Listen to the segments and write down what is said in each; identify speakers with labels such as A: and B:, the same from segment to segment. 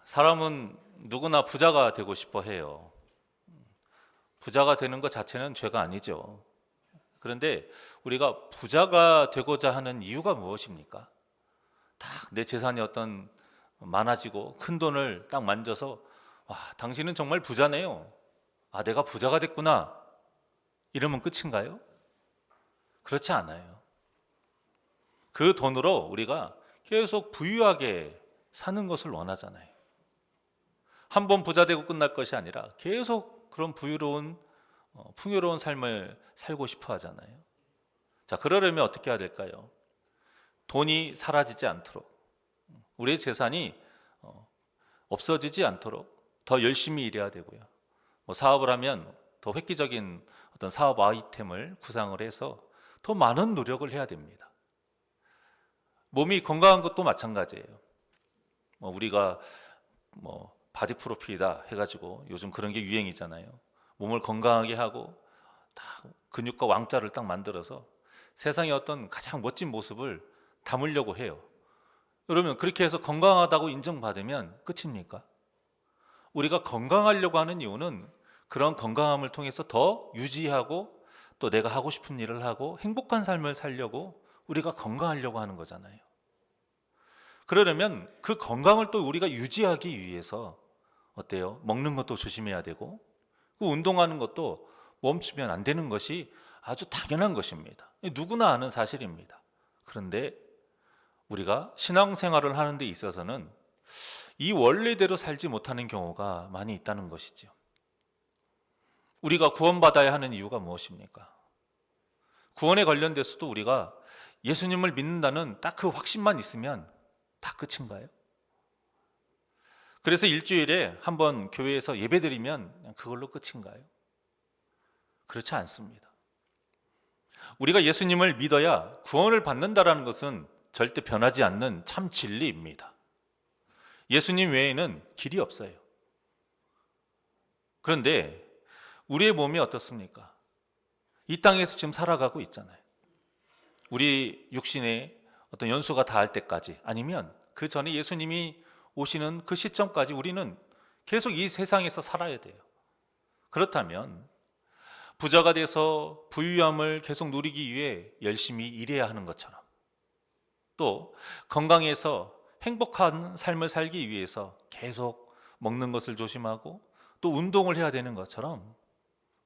A: 사람은 누구나 부자가 되고 싶어 해요. 부자가 되는 것 자체는 죄가 아니죠. 그런데 우리가 부자가 되고자 하는 이유가 무엇입니까? 딱 내 재산이 어떤 많아지고 큰 돈을 딱 만져서 와, 당신은 정말 부자네요. 아, 내가 부자가 됐구나. 이러면 끝인가요? 그렇지 않아요. 그 돈으로 우리가 계속 부유하게 사는 것을 원하잖아요. 한 번 부자 되고 끝날 것이 아니라 계속 그런 부유로운 풍요로운 삶을 살고 싶어 하잖아요. 자, 그러려면 어떻게 해야 될까요? 돈이 사라지지 않도록, 우리의 재산이 없어지지 않도록 더 열심히 일해야 되고요. 사업을 하면 더 획기적인 어떤 사업 아이템을 구상을 해서 더 많은 노력을 해야 됩니다. 몸이 건강한 것도 마찬가지예요. 우리가 바디 프로필이다 해가지고 요즘 그런 게 유행이잖아요. 몸을 건강하게 하고 딱 근육과 왕자를 딱 만들어서 세상의 어떤 가장 멋진 모습을 담으려고 해요. 그러면 그렇게 해서 건강하다고 인정받으면 끝입니까? 우리가 건강하려고 하는 이유는 그런 건강함을 통해서 더 유지하고 또 내가 하고 싶은 일을 하고 행복한 삶을 살려고 우리가 건강하려고 하는 거잖아요. 그러려면 그 건강을 또 우리가 유지하기 위해서 어때요? 먹는 것도 조심해야 되고 그 운동하는 것도 멈추면 안 되는 것이 아주 당연한 것입니다. 누구나 아는 사실입니다. 그런데 우리가 신앙생활을 하는 데 있어서는 이 원리대로 살지 못하는 경우가 많이 있다는 것이죠. 우리가 구원받아야 하는 이유가 무엇입니까? 구원에 관련돼서도 우리가 예수님을 믿는다는 딱 그 확신만 있으면 다 끝인가요? 그래서 일주일에 한번 교회에서 예배드리면 그걸로 끝인가요? 그렇지 않습니다. 우리가 예수님을 믿어야 구원을 받는다라는 것은 절대 변하지 않는 참 진리입니다. 예수님 외에는 길이 없어요. 그런데 우리의 몸이 어떻습니까? 이 땅에서 지금 살아가고 있잖아요. 우리 육신의 어떤 연수가 다할 때까지, 아니면 그 전에 예수님이 오시는 그 시점까지 우리는 계속 이 세상에서 살아야 돼요. 그렇다면 부자가 돼서 부유함을 계속 누리기 위해 열심히 일해야 하는 것처럼, 또 건강해서 행복한 삶을 살기 위해서 계속 먹는 것을 조심하고 또 운동을 해야 되는 것처럼,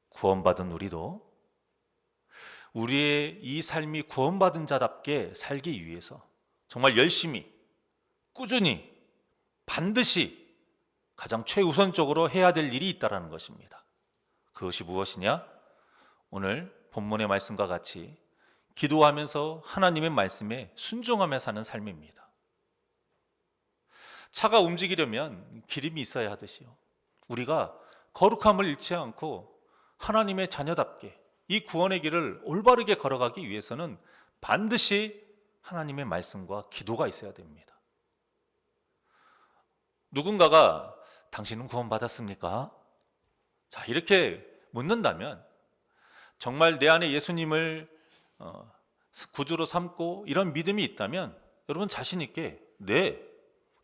A: 구원받은 우리도 우리의 이 삶이 구원받은 자답게 살기 위해서 정말 열심히 꾸준히 반드시 가장 최우선적으로 해야 될 일이 있다는 것입니다. 그것이 무엇이냐? 오늘 본문의 말씀과 같이 기도하면서 하나님의 말씀에 순종하며 사는 삶입니다. 차가 움직이려면 기름이 있어야 하듯이요, 우리가 거룩함을 잃지 않고 하나님의 자녀답게 이 구원의 길을 올바르게 걸어가기 위해서는 반드시 하나님의 말씀과 기도가 있어야 됩니다. 누군가가 당신은 구원받았습니까? 자, 이렇게 묻는다면 정말 내 안에 예수님을 구주로 삼고 이런 믿음이 있다면 여러분 자신 있게 네,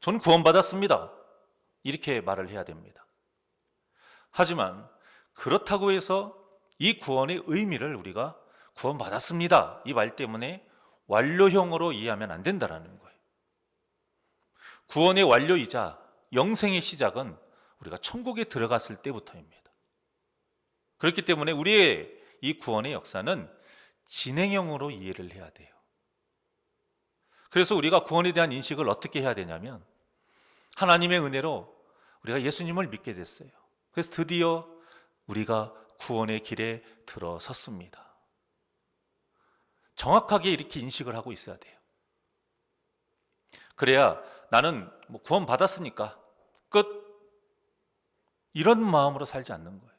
A: 저는 구원받았습니다, 이렇게 말을 해야 됩니다. 하지만 그렇다고 해서 이 구원의 의미를 우리가 구원받았습니다 이 말 때문에 완료형으로 이해하면 안 된다는 거예요. 구원의 완료이자 영생의 시작은 우리가 천국에 들어갔을 때부터입니다. 그렇기 때문에 우리의 이 구원의 역사는 진행형으로 이해를 해야 돼요. 그래서 우리가 구원에 대한 인식을 어떻게 해야 되냐면, 하나님의 은혜로 우리가 예수님을 믿게 됐어요. 그래서 드디어 우리가 구원의 길에 들어섰습니다. 정확하게 이렇게 인식을 하고 있어야 돼요. 그래야 나는 구원 받았으니까 끝, 이런 마음으로 살지 않는 거예요.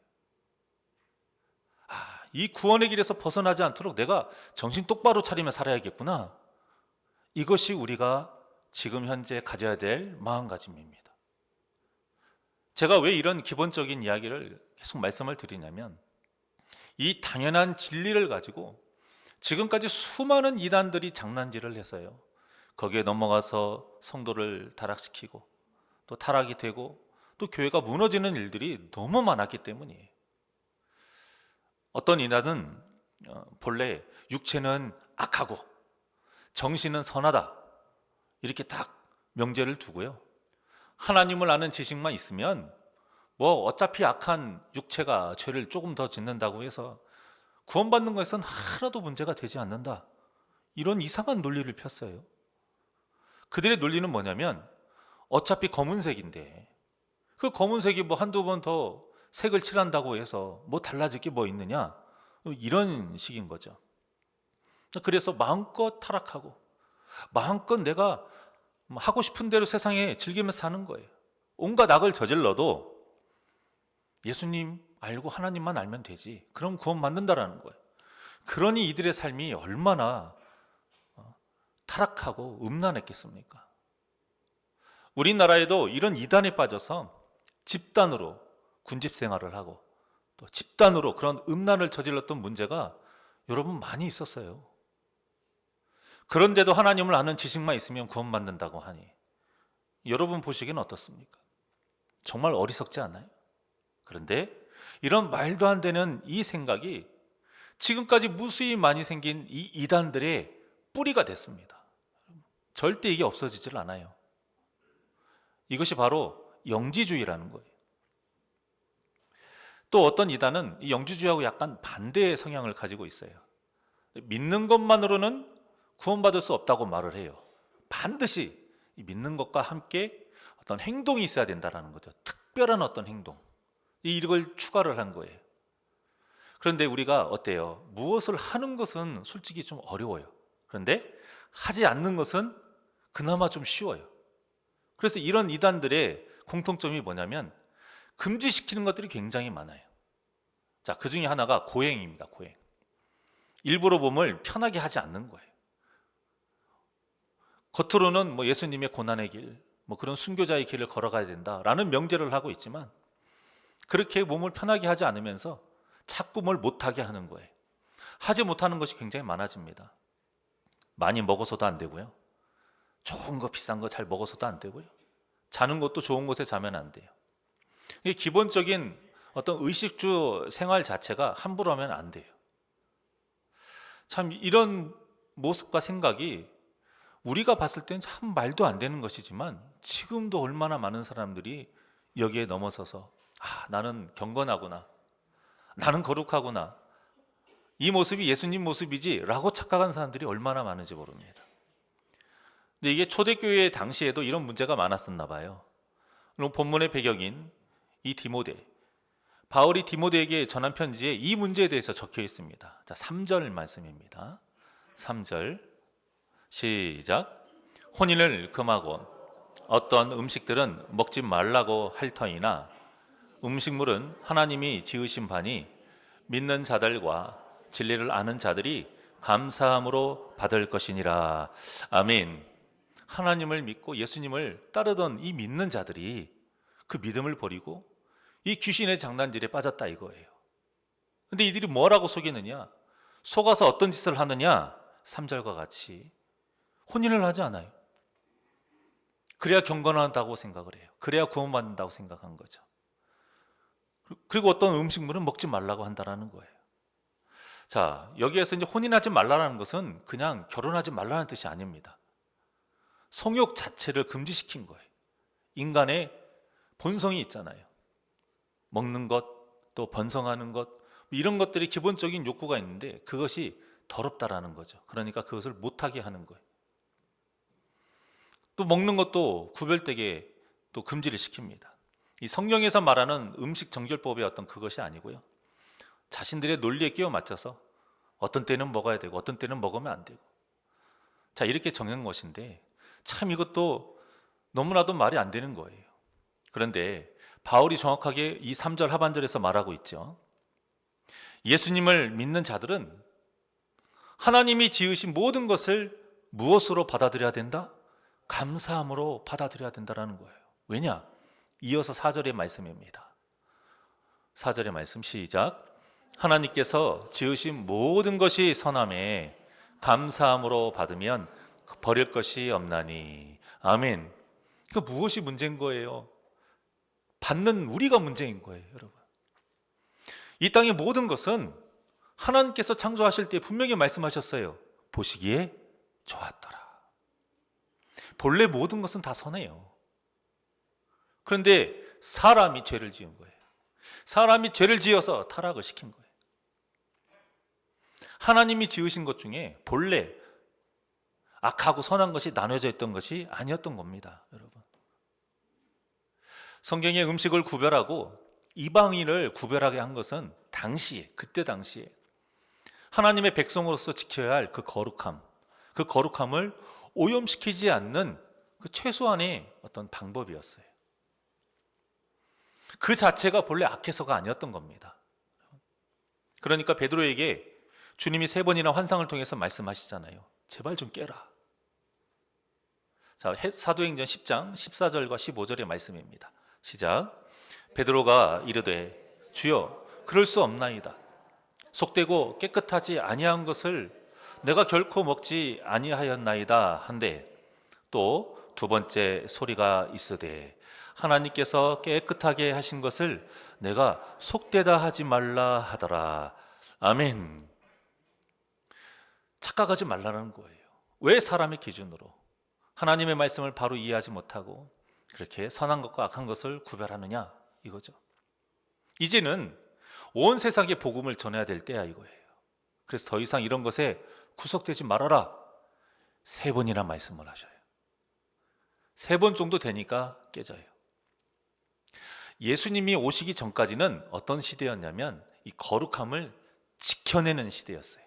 A: 이 구원의 길에서 벗어나지 않도록 내가 정신 똑바로 차리며 살아야겠구나, 이것이 우리가 지금 현재 가져야 될 마음가짐입니다. 제가 왜 이런 기본적인 이야기를 계속 말씀을 드리냐면, 이 당연한 진리를 가지고 지금까지 수많은 이단들이 장난질을 해서요, 거기에 넘어가서 성도를 타락시키고 또 타락이 되고 또 교회가 무너지는 일들이 너무 많았기 때문이에요. 어떤 이단은 본래 육체는 악하고 정신은 선하다 이렇게 딱 명제를 두고요, 하나님을 아는 지식만 있으면 뭐 어차피 악한 육체가 죄를 조금 더 짓는다고 해서 구원받는 것에선 하나도 문제가 되지 않는다, 이런 이상한 논리를 폈어요. 그들의 논리는 뭐냐면 어차피 검은색인데 그 검은색이 뭐 한두 번 더 색을 칠한다고 해서 뭐 달라질 게 뭐 있느냐, 이런 식인 거죠. 그래서 마음껏 타락하고 마음껏 내가 하고 싶은 대로 세상에 즐기면서 사는 거예요. 온갖 악을 저질러도 예수님 알고 하나님만 알면 되지, 그럼 구원받는다라는 거예요. 그러니 이들의 삶이 얼마나 타락하고 음란했겠습니까? 우리나라에도 이런 이단에 빠져서 집단으로 군집 생활을 하고 또 집단으로 그런 음란을 저질렀던 문제가 여러분 많이 있었어요. 그런데도 하나님을 아는 지식만 있으면 구원받는다고 하니 여러분 보시기엔 어떻습니까? 정말 어리석지 않아요? 그런데 이런 말도 안 되는 이 생각이 지금까지 무수히 많이 생긴 이 이단들의 뿌리가 됐습니다. 절대 이게 없어지질 않아요. 이것이 바로 영지주의라는 거예요. 또 어떤 이단은 이 영지주의하고 약간 반대의 성향을 가지고 있어요. 믿는 것만으로는 구원받을 수 없다고 말을 해요. 반드시 믿는 것과 함께 어떤 행동이 있어야 된다는 거죠. 특별한 어떤 행동, 이걸 추가를 한 거예요. 그런데 우리가 어때요? 무엇을 하는 것은 솔직히 좀 어려워요. 그런데 하지 않는 것은 그나마 좀 쉬워요. 그래서 이런 이단들의 공통점이 뭐냐면 금지시키는 것들이 굉장히 많아요. 자, 그 중에 하나가 고행입니다. 고행. 일부러 몸을 편하게 하지 않는 거예요. 겉으로는 뭐 예수님의 고난의 길, 뭐 그런 순교자의 길을 걸어가야 된다라는 명제를 하고 있지만 그렇게 몸을 편하게 하지 않으면서 자꾸 뭘 못하게 하는 거예요. 하지 못하는 것이 굉장히 많아집니다. 많이 먹어서도 안 되고요, 좋은 거 비싼 거 잘 먹어서도 안 되고요, 자는 것도 좋은 곳에 자면 안 돼요. 이게 기본적인 어떤 의식주 생활 자체가 함부로 하면 안 돼요. 참 이런 모습과 생각이 우리가 봤을 때는 참 말도 안 되는 것이지만 지금도 얼마나 많은 사람들이 여기에 넘어서서 나는 경건하구나, 나는 거룩하구나, 이 모습이 예수님 모습이지 라고 착각한 사람들이 얼마나 많은지 모릅니다. 근데 이게 초대교회 당시에도 이런 문제가 많았었나 봐요. 그럼 본문의 배경인 이 디모데, 바울이 디모데에게 전한 편지에 이 문제에 대해서 적혀 있습니다. 자, 3절 말씀입니다. 3절 시작. 혼인을 금하고 어떤 음식들은 먹지 말라고 할 터이나 음식물은 하나님이 지으신 바니 믿는 자들과 진리를 아는 자들이 감사함으로 받을 것이니라. 아멘. 하나님을 믿고 예수님을 따르던 이 믿는 자들이 그 믿음을 버리고 이 귀신의 장난질에 빠졌다 이거예요. 근데 이들이 뭐라고 속이느냐? 속아서 어떤 짓을 하느냐? 3절과 같이 혼인을 하지 않아요. 그래야 경건하다고 생각을 해요. 그래야 구원받는다고 생각한 거죠. 그리고 어떤 음식물은 먹지 말라고 한다라는 거예요. 자, 여기에서 이제 혼인하지 말라는 것은 그냥 결혼하지 말라는 뜻이 아닙니다. 성욕 자체를 금지시킨 거예요. 인간의 본성이 있잖아요. 먹는 것, 또 번성하는 것, 이런 것들이 기본적인 욕구가 있는데 그것이 더럽다라는 거죠. 그러니까 그것을 못하게 하는 거예요. 또 먹는 것도 구별되게 또 금지를 시킵니다. 이 성경에서 말하는 음식 정결법의 어떤 그것이 아니고요, 자신들의 논리에 끼워 맞춰서 어떤 때는 먹어야 되고 어떤 때는 먹으면 안 되고, 자, 이렇게 정한 것인데 참 이것도 너무나도 말이 안 되는 거예요. 그런데 바울이 정확하게 이 3절 하반절에서 말하고 있죠. 예수님을 믿는 자들은 하나님이 지으신 모든 것을 무엇으로 받아들여야 된다? 감사함으로 받아들여야 된다는 거예요. 왜냐? 이어서 4절의 말씀입니다. 4절의 말씀 시작. 하나님께서 지으신 모든 것이 선함에 감사함으로 받으면 버릴 것이 없나니. 아멘. 그러니까 무엇이 문제인 거예요? 받는 우리가 문제인 거예요, 여러분. 이 땅의 모든 것은 하나님께서 창조하실 때 분명히 말씀하셨어요. 보시기에 좋았더라. 본래 모든 것은 다 선해요. 그런데 사람이 죄를 지은 거예요. 사람이 죄를 지어서 타락을 시킨 거예요. 하나님이 지으신 것 중에 본래 악하고 선한 것이 나눠져 있던 것이 아니었던 겁니다, 여러분. 성경의 음식을 구별하고 이방인을 구별하게 한 것은 그때 당시에 하나님의 백성으로서 지켜야 할 그 거룩함을 오염시키지 않는 그 최소한의 어떤 방법이었어요. 그 자체가 본래 악해서가 아니었던 겁니다. 그러니까 베드로에게 주님이 3번이나 환상을 통해서 말씀하시잖아요. 제발 좀 깨라. 자, 사도행전 10장 14절과 15절의 말씀입니다. 시작. 베드로가 이르되 주여 그럴 수 없나이다. 속되고 깨끗하지 아니한 것을 내가 결코 먹지 아니하였나이다 한데, 또 두 번째 소리가 있으되 하나님께서 깨끗하게 하신 것을 내가 속되다 하지 말라 하더라. 아멘. 착각하지 말라는 거예요. 왜 사람의 기준으로 하나님의 말씀을 바로 이해하지 못하고 그렇게 선한 것과 악한 것을 구별하느냐 이거죠. 이제는 온 세상에 복음을 전해야 될 때야 이거예요. 그래서 더 이상 이런 것에 구속되지 말아라. 3번이나 말씀을 하셔요. 3번 정도 되니까 깨져요. 예수님이 오시기 전까지는 어떤 시대였냐면 이 거룩함을 지켜내는 시대였어요.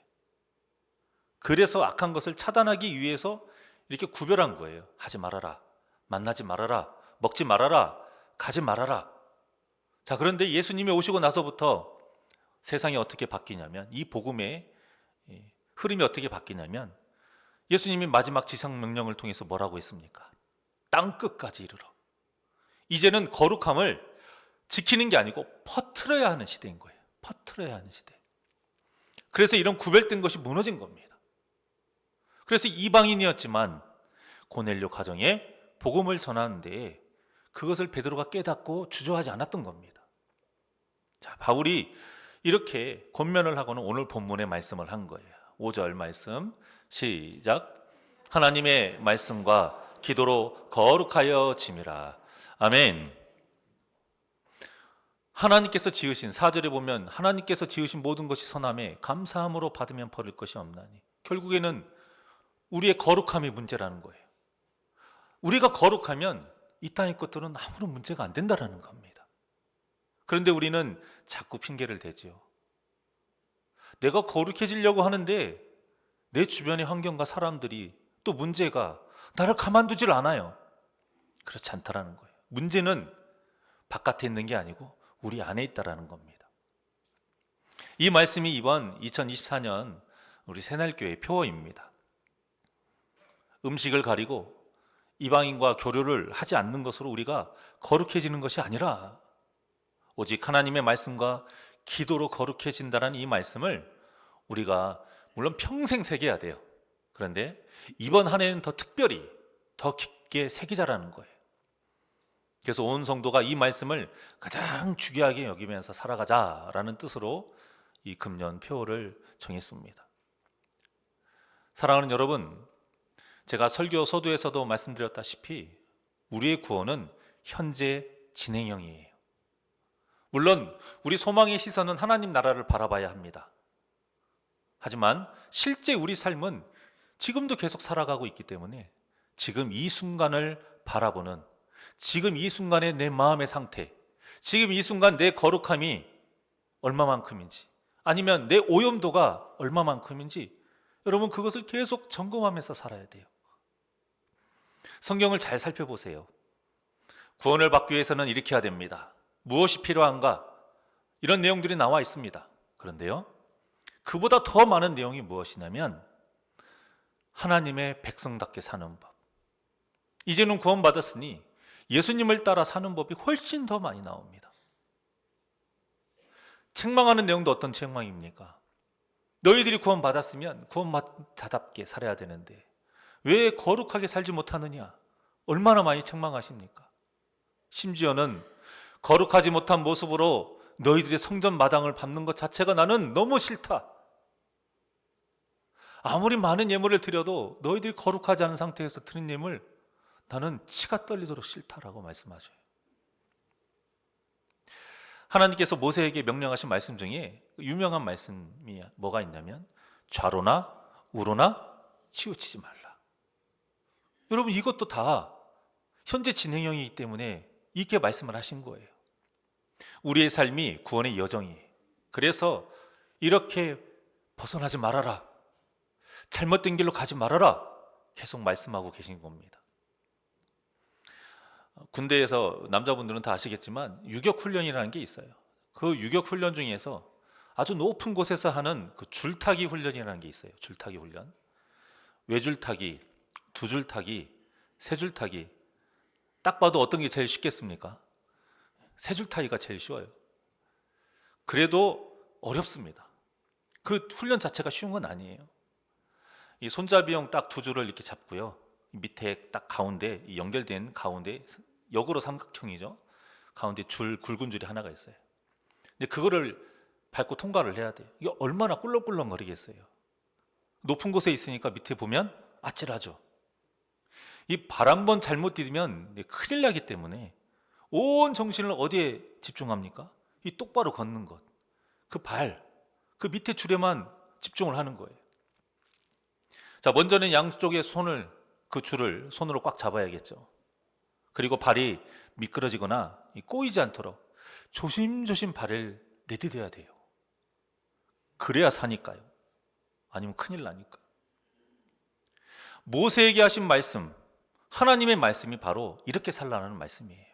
A: 그래서 악한 것을 차단하기 위해서 이렇게 구별한 거예요. 하지 말아라, 만나지 말아라, 먹지 말아라, 가지 말아라. 자, 그런데 예수님이 오시고 나서부터 세상이 어떻게 바뀌냐면, 이 복음의 흐름이 어떻게 바뀌냐면, 예수님이 마지막 지상 명령을 통해서 뭐라고 했습니까? 땅 끝까지 이르러. 이제는 거룩함을 지키는 게 아니고 퍼뜨려야 하는 시대인 거예요. 퍼뜨려야 하는 시대. 그래서 이런 구별된 것이 무너진 겁니다. 그래서 이방인이었지만 고넬료 가정에 복음을 전하는데 그것을 베드로가 깨닫고 주저하지 않았던 겁니다. 자, 바울이 이렇게 권면을 하고는 오늘 본문의 말씀을 한 거예요. 5절 말씀 시작. 하나님의 말씀과 기도로 거룩하여 짐이라. 아멘. 하나님께서 지으신 4절에 보면 하나님께서 지으신 모든 것이 선함에 감사함으로 받으면 버릴 것이 없나니. 결국에는 우리의 거룩함이 문제라는 거예요. 우리가 거룩하면 이 땅의 것들은 아무런 문제가 안 된다는 겁니다. 그런데 우리는 자꾸 핑계를 대죠. 내가 거룩해지려고 하는데 내 주변의 환경과 사람들이 또 문제가 나를 가만두질 않아요. 그렇지 않다라는 거예요. 문제는 바깥에 있는 게 아니고 우리 안에 있다라는 겁니다. 이 말씀이 이번 2024년 우리 새날교회 표어입니다. 음식을 가리고 이방인과 교류를 하지 않는 것으로 우리가 거룩해지는 것이 아니라 오직 하나님의 말씀과 기도로 거룩해진다는 이 말씀을 우리가 물론 평생 새겨야 돼요. 그런데 이번 한 해는 더 특별히 더 깊게 새기자라는 거예요. 그래서 온 성도가 이 말씀을 가장 중요하게 여기면서 살아가자라는 뜻으로 이 금년 표어를 정했습니다. 사랑하는 여러분, 제가 설교 서두에서도 말씀드렸다시피 우리의 구원은 현재 진행형이에요. 물론 우리 소망의 시선은 하나님 나라를 바라봐야 합니다. 하지만 실제 우리 삶은 지금도 계속 살아가고 있기 때문에 지금 이 순간을 바라보는, 지금 이 순간의 내 마음의 상태, 지금 이 순간 내 거룩함이 얼마만큼인지, 아니면 내 오염도가 얼마만큼인지 여러분 그것을 계속 점검하면서 살아야 돼요. 성경을 잘 살펴보세요. 구원을 받기 위해서는 이렇게 해야 됩니다. 무엇이 필요한가? 이런 내용들이 나와 있습니다. 그런데요, 그보다 더 많은 내용이 무엇이냐면 하나님의 백성답게 사는 법. 이제는 구원받았으니 예수님을 따라 사는 법이 훨씬 더 많이 나옵니다. 책망하는 내용도 어떤 책망입니까? 너희들이 구원받았으면 구원자답게 살아야 되는데 왜 거룩하게 살지 못하느냐? 얼마나 많이 책망하십니까? 심지어는 거룩하지 못한 모습으로 너희들의 성전 마당을 밟는 것 자체가 나는 너무 싫다. 아무리 많은 예물을 드려도 너희들이 거룩하지 않은 상태에서 드린 예물 나는 치가 떨리도록 싫다라고 말씀하셔요. 하나님께서 모세에게 명령하신 말씀 중에 유명한 말씀이 뭐가 있냐면 좌로나 우로나 치우치지 말라. 여러분 이것도 다 현재 진행형이기 때문에 이렇게 말씀을 하신 거예요. 우리의 삶이 구원의 여정이에요. 그래서 이렇게 벗어나지 말아라, 잘못된 길로 가지 말아라 계속 말씀하고 계신 겁니다. 군대에서 남자분들은 다 아시겠지만 유격훈련이라는 게 있어요. 그 유격훈련 중에서 아주 높은 곳에서 하는 그 줄타기 훈련이라는 게 있어요. 줄타기 훈련. 외줄타기, 두줄타기, 세줄타기. 딱 봐도 어떤 게 제일 쉽겠습니까? 세줄타기가 제일 쉬워요. 그래도 어렵습니다. 그 훈련 자체가 쉬운 건 아니에요. 이 손잡이형 딱 두 줄을 이렇게 잡고요. 밑에 딱 가운데 연결된 가운데 역으로 삼각형이죠. 가운데 줄 굵은 줄이 하나가 있어요. 근데 그거를 밟고 통과를 해야 돼요. 이게 얼마나 꿀렁꿀렁거리겠어요. 높은 곳에 있으니까 밑에 보면 아찔하죠. 이 발 한 번 잘못 디디면 큰일 나기 때문에 온 정신을 어디에 집중합니까? 이 똑바로 걷는 것. 그 발, 그 밑에 줄에만 집중을 하는 거예요. 자, 먼저는 양쪽의 손을, 그 줄을 손으로 꽉 잡아야겠죠. 그리고 발이 미끄러지거나 꼬이지 않도록 조심조심 발을 내디뎌야 돼요. 그래야 사니까요. 아니면 큰일 나니까. 모세에게 하신 말씀, 하나님의 말씀이 바로 이렇게 살라는 말씀이에요.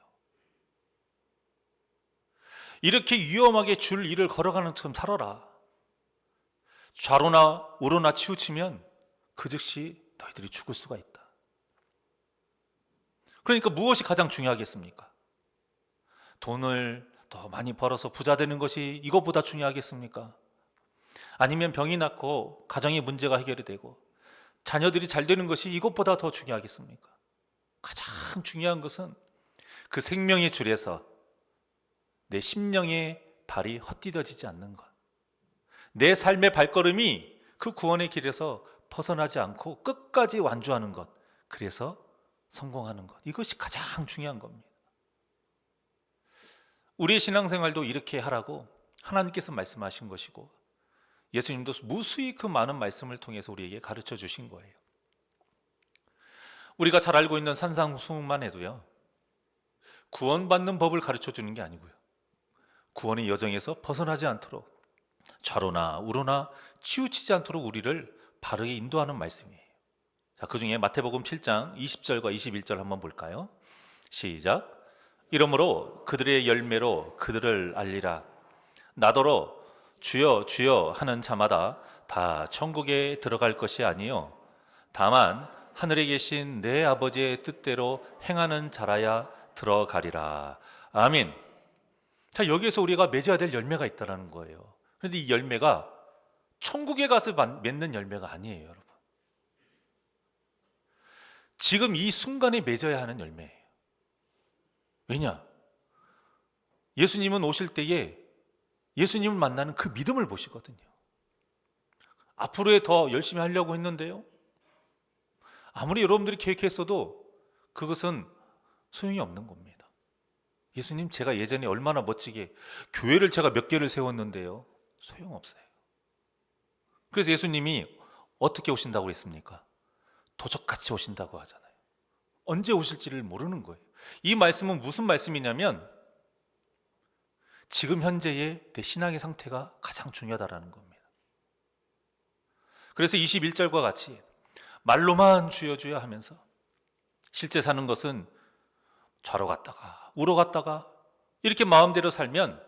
A: 이렇게 위험하게 줄 일을 걸어가는 것처럼 살아라. 좌로나 우로나 치우치면 그 즉시 너희들이 죽을 수가 있다. 그러니까 무엇이 가장 중요하겠습니까? 돈을 더 많이 벌어서 부자 되는 것이 이것보다 중요하겠습니까? 아니면 병이 낫고 가정의 문제가 해결이 되고 자녀들이 잘 되는 것이 이것보다 더 중요하겠습니까? 가장 중요한 것은 그 생명의 줄에서 내 심령의 발이 헛디뎌지지 않는 것, 내 삶의 발걸음이 그 구원의 길에서 벗어나지 않고 끝까지 완주하는 것, 그래서 성공하는 것, 이것이 가장 중요한 겁니다. 우리의 신앙생활도 이렇게 하라고 하나님께서 말씀하신 것이고 예수님도 무수히 그 많은 말씀을 통해서 우리에게 가르쳐 주신 거예요. 우리가 잘 알고 있는 산상수훈만 해도요, 구원받는 법을 가르쳐 주는 게 아니고요, 구원의 여정에서 벗어나지 않도록 좌로나 우로나 치우치지 않도록 우리를 바르게 인도하는 말씀이에요. 자, 그 중에 마태복음 7장 20절과 21절 한번 볼까요? 시작. 이러므로 그들의 열매로 그들을 알리라. 나더러 주여 주여 하는 자마다 다 천국에 들어갈 것이 아니요 다만 하늘에 계신 내 아버지의 뜻대로 행하는 자라야 들어가리라. 아멘. 자, 여기에서 우리가 맺어야 될 열매가 있다는 거예요. 그런데 이 열매가 천국에 가서 맺는 열매가 아니에요, 여러분. 지금 이 순간에 맺어야 하는 열매예요. 왜냐? 예수님은 오실 때에 예수님을 만나는 그 믿음을 보시거든요. 앞으로에 더 열심히 하려고 했는데요, 아무리 여러분들이 계획했어도 그것은 소용이 없는 겁니다. 예수님, 제가 예전에 얼마나 멋지게 교회를 제가 몇 개를 세웠는데요, 소용없어요. 그래서 예수님이 어떻게 오신다고 했습니까? 도적같이 오신다고 하잖아요. 언제 오실지를 모르는 거예요. 이 말씀은 무슨 말씀이냐면 지금 현재의 내 신앙의 상태가 가장 중요하다는 겁니다. 그래서 21절과 같이 말로만 주여 주여 하면서 실제 사는 것은 좌로 갔다가 우로 갔다가 이렇게 마음대로 살면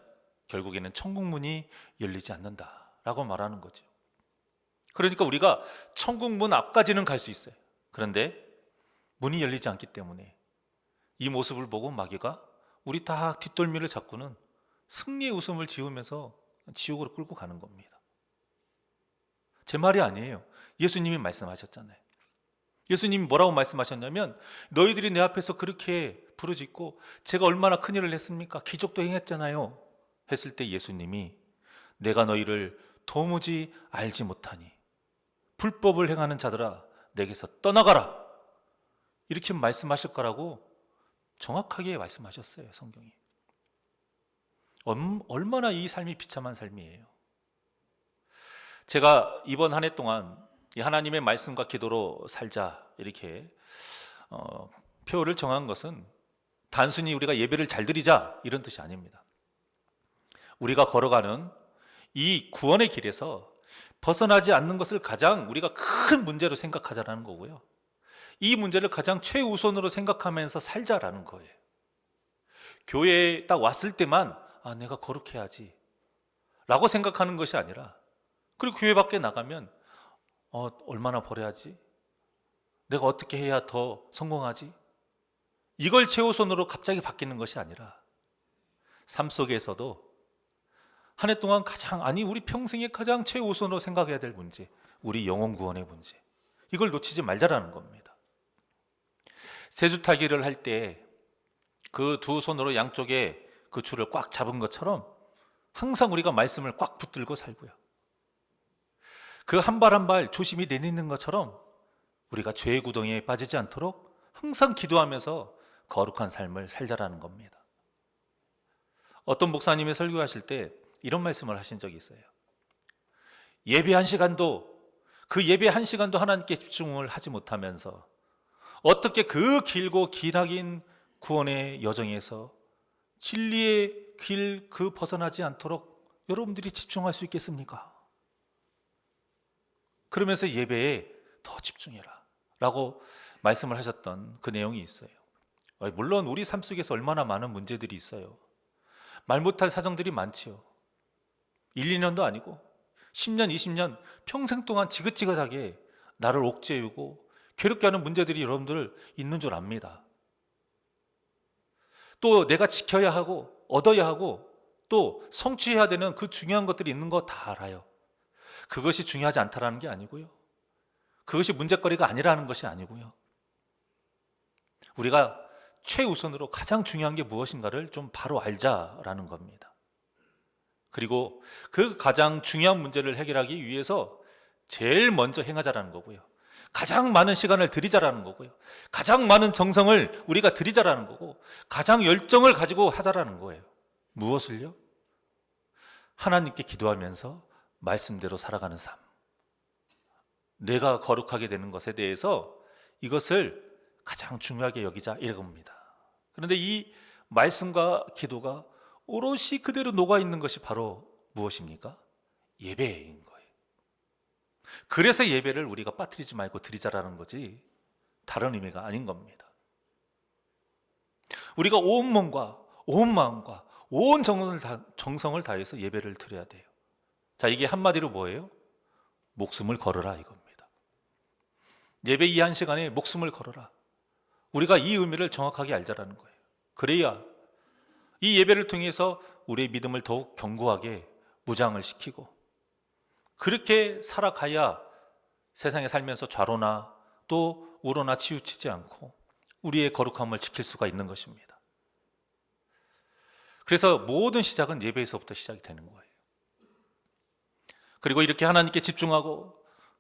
A: 결국에는 천국 문이 열리지 않는다라고 말하는 거죠. 그러니까 우리가 천국 문 앞까지는 갈 수 있어요. 그런데 문이 열리지 않기 때문에 이 모습을 보고 마귀가 우리 딱 뒷덜미를 잡고는 승리의 웃음을 지으면서 지옥으로 끌고 가는 겁니다. 제 말이 아니에요. 예수님이 말씀하셨잖아요. 예수님이 뭐라고 말씀하셨냐면 너희들이 내 앞에서 그렇게 부르짖고 제가 얼마나 큰일을 했습니까? 기적도 행했잖아요. 했을 때 예수님이 내가 너희를 도무지 알지 못하니 불법을 행하는 자들아 내게서 떠나가라, 이렇게 말씀하실 거라고 정확하게 말씀하셨어요. 성경이. 얼마나 이 삶이 비참한 삶이에요. 제가 이번 한 해 동안 이 하나님의 말씀과 기도로 살자 이렇게 표를 정한 것은 단순히 우리가 예배를 잘 드리자 이런 뜻이 아닙니다. 우리가 걸어가는 이 구원의 길에서 벗어나지 않는 것을 가장 우리가 큰 문제로 생각하자라는 거고요. 이 문제를 가장 최우선으로 생각하면서 살자라는 거예요. 교회에 딱 왔을 때만 내가 거룩해야지 라고 생각하는 것이 아니라, 그리고 교회 밖에 나가면 얼마나 버려야지, 내가 어떻게 해야 더 성공하지, 이걸 최우선으로 갑자기 바뀌는 것이 아니라 삶 속에서도 한 해 동안 우리 평생에 가장 최우선으로 생각해야 될 문제, 우리 영혼 구원의 문제, 이걸 놓치지 말자라는 겁니다. 세주타기를 할 때 그 두 손으로 양쪽에 그 줄을 꽉 잡은 것처럼 항상 우리가 말씀을 꽉 붙들고 살고요. 그 한 발 한 발 조심히 내딛는 것처럼 우리가 죄의 구덩이에 빠지지 않도록 항상 기도하면서 거룩한 삶을 살자라는 겁니다. 어떤 목사님이 설교하실 때 이런 말씀을 하신 적이 있어요. 예배 한 시간도, 그 예배 한 시간도 하나님께 집중을 하지 못하면서 어떻게 그 길고 기나긴 구원의 여정에서 진리의 길 벗어나지 않도록 여러분들이 집중할 수 있겠습니까? 그러면서 예배에 더 집중해라 라고 말씀을 하셨던 그 내용이 있어요. 물론 우리 삶 속에서 얼마나 많은 문제들이 있어요. 말 못할 사정들이 많지요. 1, 2년도 아니고 10년, 20년 평생 동안 지긋지긋하게 나를 옥죄이고 괴롭게 하는 문제들이 여러분들 있는 줄 압니다. 또 내가 지켜야 하고 얻어야 하고 또 성취해야 되는 그 중요한 것들이 있는 거 다 알아요. 그것이 중요하지 않다라는 게 아니고요. 그것이 문제거리가 아니라는 것이 아니고요. 우리가 최우선으로 가장 중요한 게 무엇인가를 좀 바로 알자라는 겁니다. 그리고 그 가장 중요한 문제를 해결하기 위해서 제일 먼저 행하자라는 거고요. 가장 많은 시간을 들이자라는 거고요. 가장 많은 정성을 우리가 들이자라는 거고, 가장 열정을 가지고 하자라는 거예요. 무엇을요? 하나님께 기도하면서 말씀대로 살아가는 삶. 내가 거룩하게 되는 것에 대해서 이것을 가장 중요하게 여기자 이겁니다. 그런데 이 말씀과 기도가 오롯이 그대로 녹아있는 것이 바로 무엇입니까? 예배인 거예요. 그래서 예배를 우리가 빠뜨리지 말고 드리자라는 거지 다른 의미가 아닌 겁니다. 우리가 온 몸과 온 마음과 온 정성을 다해서 예배를 드려야 돼요. 자, 이게 한마디로 뭐예요? 목숨을 걸어라 이겁니다. 예배 이 한 시간에 목숨을 걸어라. 우리가 이 의미를 정확하게 알자라는 거예요. 그래야 이 예배를 통해서 우리의 믿음을 더욱 견고하게 무장을 시키고, 그렇게 살아가야 세상에 살면서 좌로나 또 우로나 치우치지 않고 우리의 거룩함을 지킬 수가 있는 것입니다. 그래서 모든 시작은 예배에서부터 시작이 되는 거예요. 그리고 이렇게 하나님께 집중하고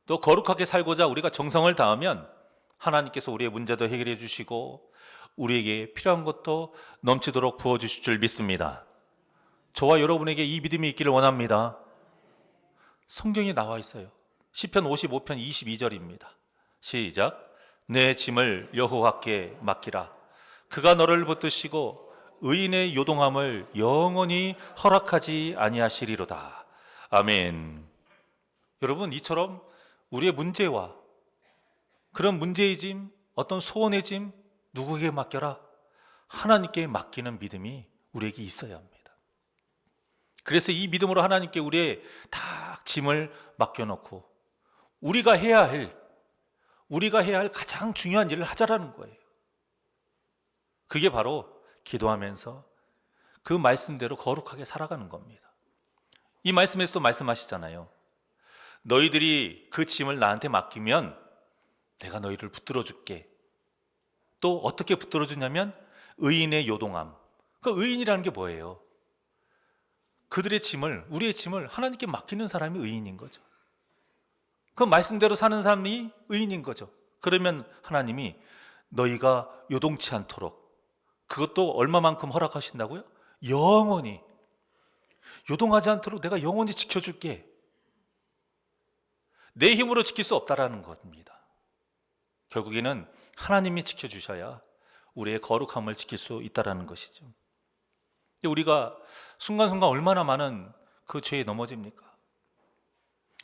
A: 또 거룩하게 살고자 우리가 정성을 다하면 하나님께서 우리의 문제도 해결해 주시고 우리에게 필요한 것도 넘치도록 부어주실 줄 믿습니다. 저와 여러분에게 이 믿음이 있기를 원합니다. 성경에 나와 있어요. 시편 55편 22절입니다. 시작. 내 짐을 여호와께 맡기라. 그가 너를 붙드시고 의인의 요동함을 영원히 허락하지 아니하시리로다. 아멘. 여러분, 이처럼 우리의 문제와 그런 문제의 짐, 어떤 소원의 짐 누구에게 맡겨라? 하나님께 맡기는 믿음이 우리에게 있어야 합니다. 그래서 이 믿음으로 하나님께 우리의 다 짐을 맡겨놓고 우리가 해야 할 가장 중요한 일을 하자라는 거예요. 그게 바로 기도하면서 그 말씀대로 거룩하게 살아가는 겁니다. 이 말씀에서도 말씀하시잖아요. 너희들이 그 짐을 나한테 맡기면 내가 너희를 붙들어 줄게. 또 어떻게 붙들어 주냐면 의인의 요동함. 그 의인이라는 게 뭐예요? 그들의 짐을, 우리의 짐을 하나님께 맡기는 사람이 의인인 거죠. 그 말씀대로 사는 사람이 의인인 거죠. 그러면 하나님이 너희가 요동치 않도록, 그것도 얼마만큼 허락하신다고요? 영원히 요동하지 않도록 내가 영원히 지켜줄게. 내 힘으로 지킬 수 없다라는 겁니다. 결국에는 하나님이 지켜주셔야 우리의 거룩함을 지킬 수 있다라는 것이죠. 근데 우리가 순간순간 얼마나 많은 그 죄에 넘어집니까?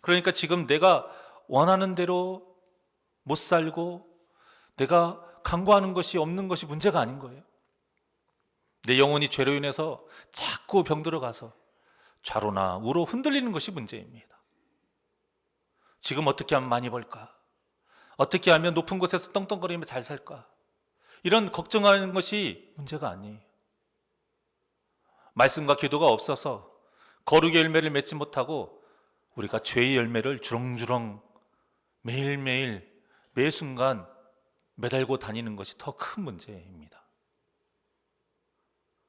A: 그러니까 지금 내가 원하는 대로 못 살고 내가 간구하는 것이 없는 것이 문제가 아닌 거예요. 내 영혼이 죄로 인해서 자꾸 병들어 가서 좌로나 우로 흔들리는 것이 문제입니다. 지금 어떻게 하면 많이 벌까? 어떻게 하면 높은 곳에서 떵떵거리며 잘 살까? 이런 걱정하는 것이 문제가 아니에요. 말씀과 기도가 없어서 거룩의 열매를 맺지 못하고 우리가 죄의 열매를 주렁주렁 매일매일 매 순간 매달고 다니는 것이 더 큰 문제입니다.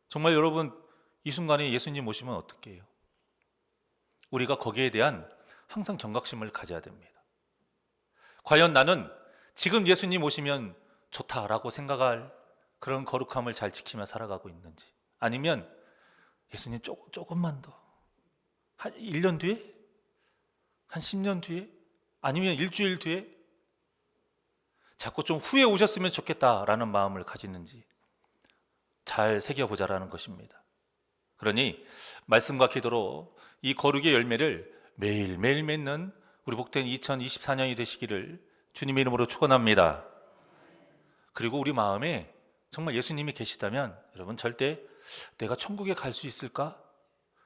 A: 정말 여러분, 이 순간에 예수님 모시면 어떻게 해요? 우리가 거기에 대한 항상 경각심을 가져야 됩니다. 과연 나는 지금 예수님 오시면 좋다라고 생각할 그런 거룩함을 잘 지키며 살아가고 있는지, 아니면 예수님 조금만 더, 한 1년 뒤에? 한 10년 뒤에? 아니면 일주일 뒤에? 자꾸 좀 후에 오셨으면 좋겠다라는 마음을 가지는지 잘 새겨보자라는 것입니다. 그러니 말씀과 기도로 이 거룩의 열매를 매일매일 맺는 우리 복된 2024년이 되시기를 주님의 이름으로 축원합니다. 그리고 우리 마음에 정말 예수님이 계시다면 여러분, 절대 내가 천국에 갈 수 있을까?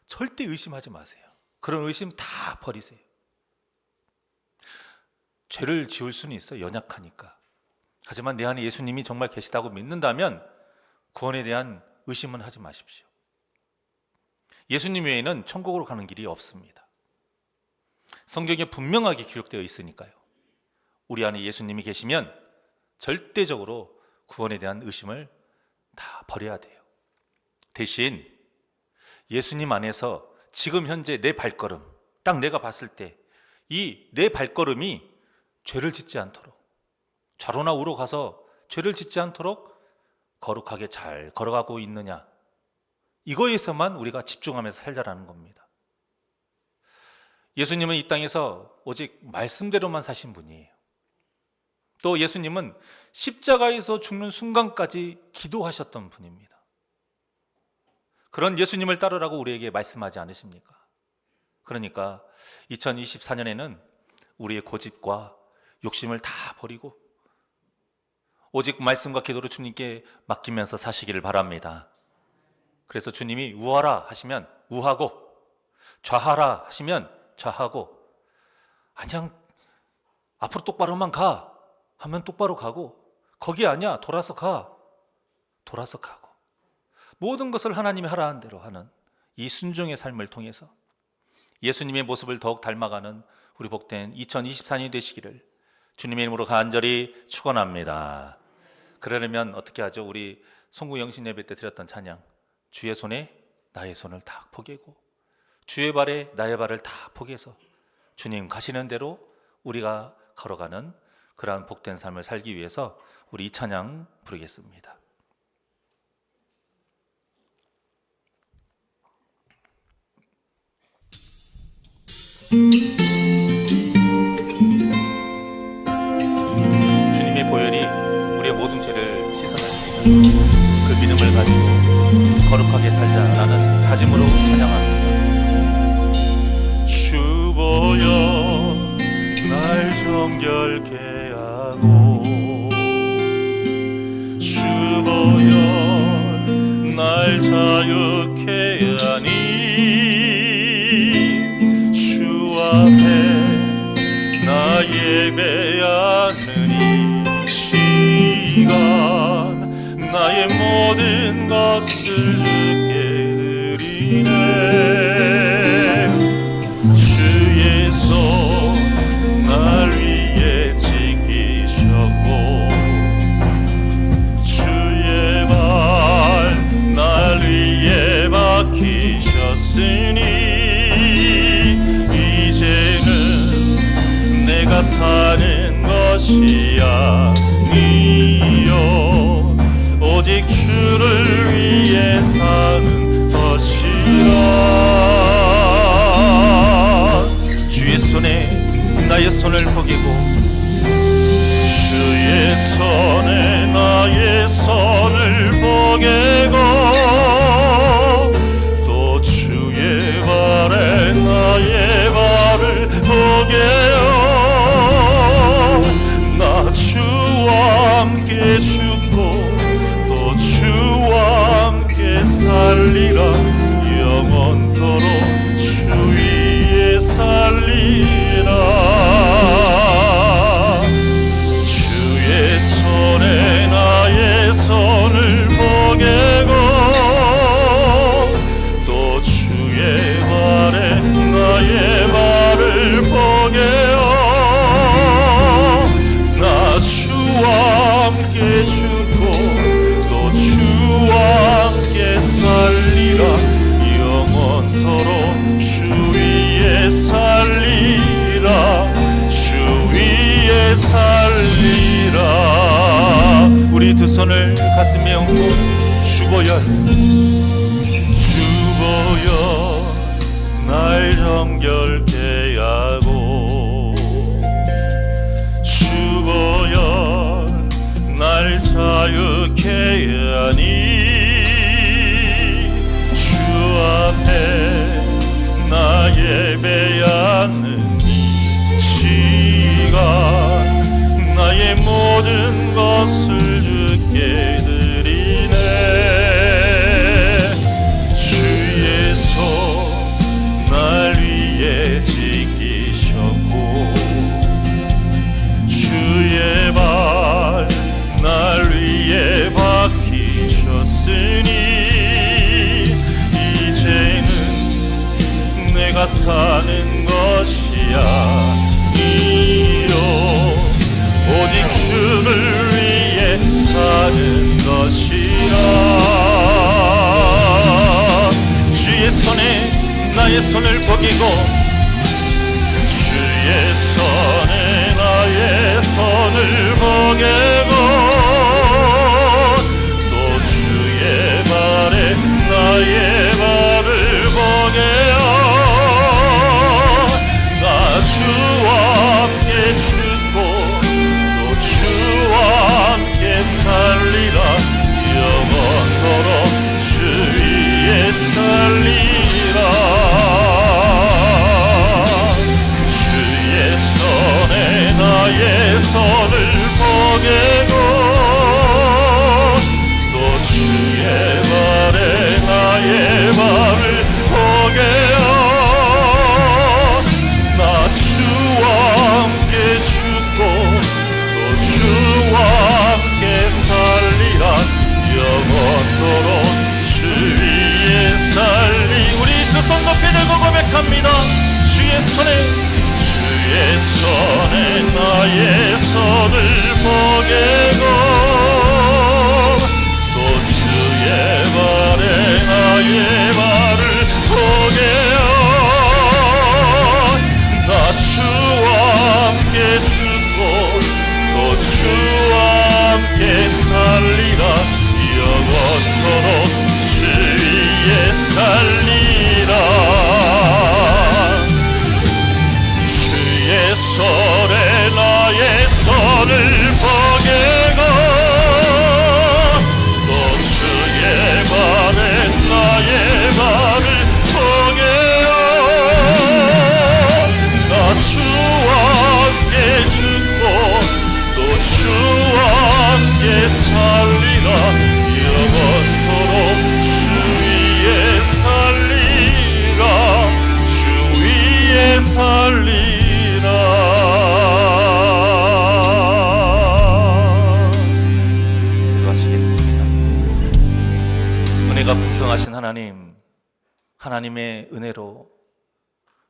A: 절대 의심하지 마세요. 그런 의심 다 버리세요. 죄를 지을 수는 있어요, 연약하니까. 하지만 내 안에 예수님이 정말 계시다고 믿는다면 구원에 대한 의심은 하지 마십시오. 예수님 외에는 천국으로 가는 길이 없습니다. 성경에 분명하게 기록되어 있으니까요. 우리 안에 예수님이 계시면 절대적으로 구원에 대한 의심을 다 버려야 돼요. 대신 예수님 안에서 지금 현재 내 발걸음, 딱 내가 봤을 때 이 내 발걸음이 죄를 짓지 않도록, 좌로나 우로 가서 죄를 짓지 않도록 거룩하게 잘 걸어가고 있느냐, 이거에서만 우리가 집중하면서 살자라는 겁니다. 예수님은 이 땅에서 오직 말씀대로만 사신 분이에요. 또 예수님은 십자가에서 죽는 순간까지 기도하셨던 분입니다. 그런 예수님을 따르라고 우리에게 말씀하지 않으십니까? 그러니까 2024년에는 우리의 고집과 욕심을 다 버리고 오직 말씀과 기도로 주님께 맡기면서 사시기를 바랍니다. 그래서 주님이 우하라 하시면 우하고, 좌하라 하시면 좌하고, 그냥 앞으로 똑바로만 가 하면 똑바로 가고, 거기 아니야 돌아서 가, 돌아서 가고, 모든 것을 하나님이 하라는 대로 하는 이 순종의 삶을 통해서 예수님의 모습을 더욱 닮아가는 우리 복된 2024년이 되시기를 주님의 이름으로 간절히 축원합니다. 그러려면 어떻게 하죠? 우리 송구 영신 예배 때 드렸던 찬양, 주의 손에 나의 손을 다 포개고 주의 발에 나의 발을 다 포개서 주님 가시는 대로 우리가 걸어가는 그러한 복된 삶을 살기 위해서 우리 이 찬양 부르겠습니다. 주님의 보혈이 우리의 모든 죄를 씻어내십니다. 그 믿음을 가지고 거룩하게 살자라는 다짐으로 찬양합니다. 주 보혈 날 정결케 하고, 주 보혈 날 자유케 하니, 주 앞에 나 예배하는 이 시간 나의 모든 것을 주께 드리네. 주의 손 날 위에 지키셔 것이 아니요 오직 주를 위해 사는 것이라. 주의 손에 나의 손을 포개고 주의 손에 나의 손을 포개고 또 주의 발에 나의 발을 포개어 나 주와 함께 죽고 또 주와 함께 살리라. 영원토록 주 위에 살리라. 주의 손에 나의 손을 포개고 또 주의 발에 나의 발을 포개어 나 주와 함께 죽고 또 주와 함께 살리라. 영원토록 주 위에 살리라. 주 위에 살리라. 우리 두 손을 가슴에 얹고 주보여 날 정결케 하고 주보여 날 자유케 하니 주 앞에 나 예배하는 이 시간 나의 모든 것을 주께 드리네. 주의 손 날 위에 지키셨고 주의 발 날 위에 박히셨으니 이제는 내가 사는 것이 아니요 오직 주를 위해 사는 것이라. 주의 손에 나의 손을 포기고 주의 손에 나의 손을 포개고 또 주의 발에 나의 발을 포개어 나 주와 함께 죽고 또 주와 함께 살리라. 영원토록 주 위에 살리라. 주의 손에 나의 손을 포개고 또 주의 발에 나의 발을 포개어 나 주와 함께 죽고 또 주와 함께 살리라. 영원토록 주 위에 살리. 우리 두 손 높이 들고 고백합니다. 주의 손에 나의 손을 포개고 또 주의 발에 나의 발을 포개어 나 주와 함께 죽고 또 주와 함께 살리라. 영원토록 주 위에 살리라. 주의 손에 나의 손을 포개고 또 주의 발에 나의 발을 포개어 나 주와 함께 죽고 또 주와 함께 살리라. 영원토록 주 위에 살리라. 주 위에 살리라. 기도하시겠습니다. 은혜가 풍성하신 하나님, 하나님의 은혜로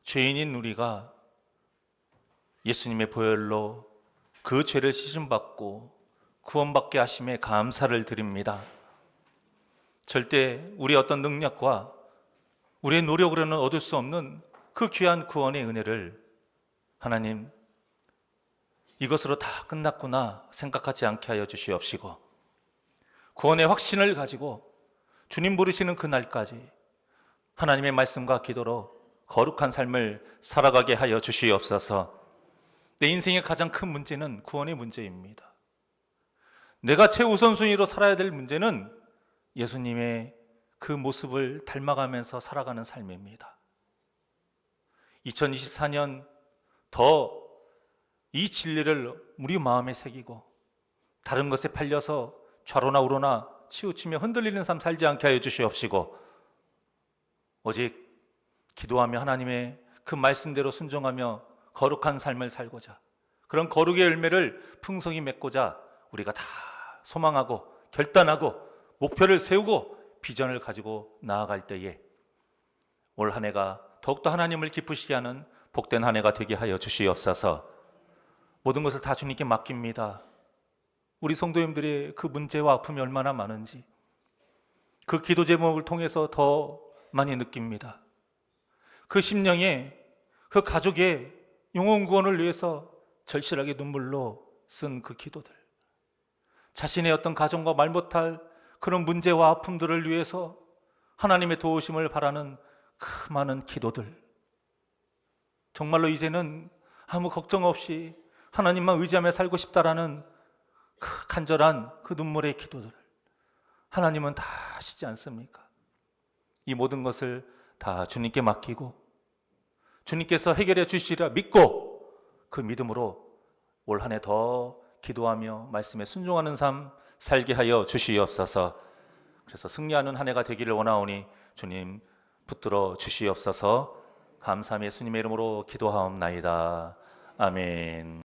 A: 죄인인 우리가 예수님의 보혈로 그 죄를 씻음받고 구원받게 하심에 감사를 드립니다. 절대 우리의 어떤 능력과 우리의 노력으로는 얻을 수 없는 그 귀한 구원의 은혜를 하나님 이것으로 다 끝났구나 생각하지 않게 하여 주시옵시고, 구원의 확신을 가지고 주님 부르시는 그날까지 하나님의 말씀과 기도로 거룩한 삶을 살아가게 하여 주시옵소서. 내 인생의 가장 큰 문제는 구원의 문제입니다. 내가 최우선순위로 살아야 될 문제는 예수님의 그 모습을 닮아가면서 살아가는 삶입니다. 2024년 더 이 진리를 우리 마음에 새기고 다른 것에 팔려서 좌로나 우로나 치우치며 흔들리는 삶 살지 않게 하여 주시옵시고, 오직 기도하며 하나님의 그 말씀대로 순종하며 거룩한 삶을 살고자, 그런 거룩의 열매를 풍성히 맺고자 우리가 다 소망하고 결단하고 목표를 세우고 비전을 가지고 나아갈 때에 올 한 해가 더욱더 하나님을 기쁘시게 하는 복된 한 해가 되게 하여 주시옵소서. 모든 것을 다 주님께 맡깁니다. 우리 성도님들의 그 문제와 아픔이 얼마나 많은지 그 기도 제목을 통해서 더 많이 느낍니다. 그 심령에, 그 가족의 영혼 구원을 위해서 절실하게 눈물로 쓴 그 기도들, 자신의 어떤 가정과 말 못할 그런 문제와 아픔들을 위해서 하나님의 도우심을 바라는 그 많은 기도들, 정말로 이제는 아무 걱정 없이 하나님만 의지하며 살고 싶다라는 그 간절한 그 눈물의 기도들, 하나님은 다 아시지 않습니까? 이 모든 것을 다 주님께 맡기고 주님께서 해결해 주시리라 믿고 그 믿음으로 올 한 해 더 기도하며 말씀에 순종하는 삶 살게 하여 주시옵소서. 그래서 승리하는 한 해가 되기를 원하오니 주님 붙들어 주시옵소서. 감사함 예수님의 이름으로 기도하옵나이다. 아멘.